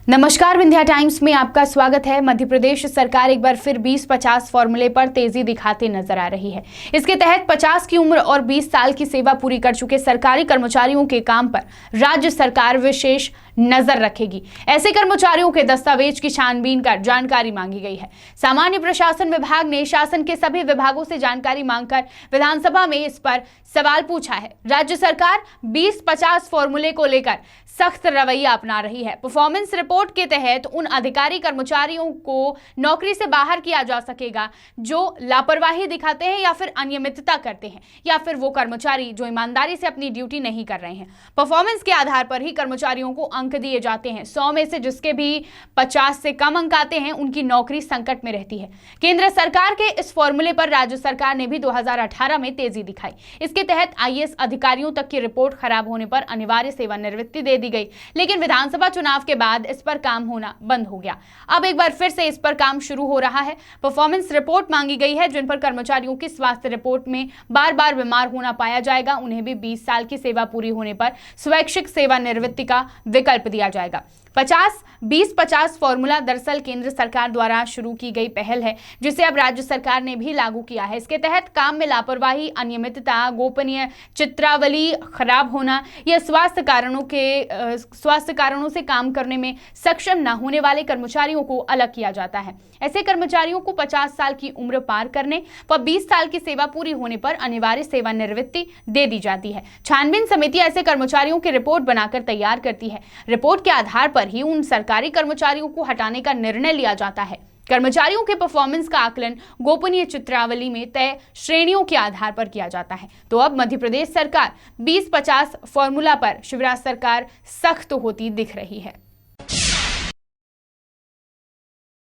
नमस्कार, विंध्या टाइम्स में आपका स्वागत है। मध्य प्रदेश सरकार एक बार फिर 20-50 फॉर्मूले पर तेजी दिखाते नजर आ रही है। इसके तहत 50 की उम्र और 20 साल की सेवा पूरी कर चुके सरकारी कर्मचारियों के काम पर राज्य सरकार विशेष नजर रखेगी। ऐसे कर्मचारियों के दस्तावेज की छानबीन कर जानकारी मांगी गई है। सामान्य प्रशासन विभाग ने शासन के सभी विभागों से जानकारी मांगकर विधानसभा में इस पर सवाल पूछा है। राज्य सरकार 20-50 फॉर्मूले को लेकर सख्त रवैया अपना रही है। परफॉर्मेंस रिपोर्ट के तहत उन अधिकारी कर्मचारियों को नौकरी से बाहर किया जा सकेगा जो लापरवाही दिखाते हैं या फिर अनियमितता करते हैं, या फिर वो कर्मचारी जो ईमानदारी से अपनी ड्यूटी नहीं कर रहे हैं। परफॉर्मेंस के आधार पर ही कर्मचारियों को अंक दिए जाते हैं। 100 में से जिसके भी 50 से कम अंक आते हैं उनकी नौकरी संकट में रहती है। केंद्र सरकार के इस फॉर्मूले पर राज्य सरकार ने भी 2018 में तेजी दिखाई। इसके तहत आईएएस अधिकारियों तक की रिपोर्ट खराब होने पर अनिवार्य सेवानिवृत्ति दे दी गई, लेकिन विधानसभा चुनाव के बाद इस पर काम होना बंद हो गया। अब एक बार फिर से इस पर काम शुरू हो रहा है। परफॉर्मेंस रिपोर्ट मांगी गई है, जिन पर कर्मचारियों की स्वास्थ्य रिपोर्ट में बार बार बीमार होना पाया जाएगा। उन्हें भी 20 साल की सेवा पूरी होने पर स्वैच्छिक सेवानिवृत्ति का विकल्प दिया जाएगा। 20-50 फॉर्मूला दरअसल केंद्र सरकार द्वारा शुरू की गई पहल है, जिसे अब राज्य सरकार ने भी लागू किया है। इसके तहत काम में लापरवाही, अनियमितता, गोपनीय चित्रावली खराब होना या स्वास्थ्य कारणों से काम करने में सक्षम न होने वाले कर्मचारियों को अलग किया जाता है। ऐसे कर्मचारियों को 50 साल की उम्र पार करने व 20 साल की सेवा पूरी होने पर अनिवार्य सेवानिवृत्ति दे दी जाती है। छानबीन समिति ऐसे कर्मचारियों की रिपोर्ट बनाकर तैयार करती है। रिपोर्ट के आधार पर ही उन सरकारी कर्मचारियों को हटाने का निर्णय लिया जाता है। कर्मचारियों के परफॉर्मेंस का आकलन गोपनीय चित्रावली में तय श्रेणियों के आधार पर किया जाता है। तो अब मध्य प्रदेश सरकार 20-50 फॉर्मूला पर शिवराज सरकार सख्त होती दिख रही है।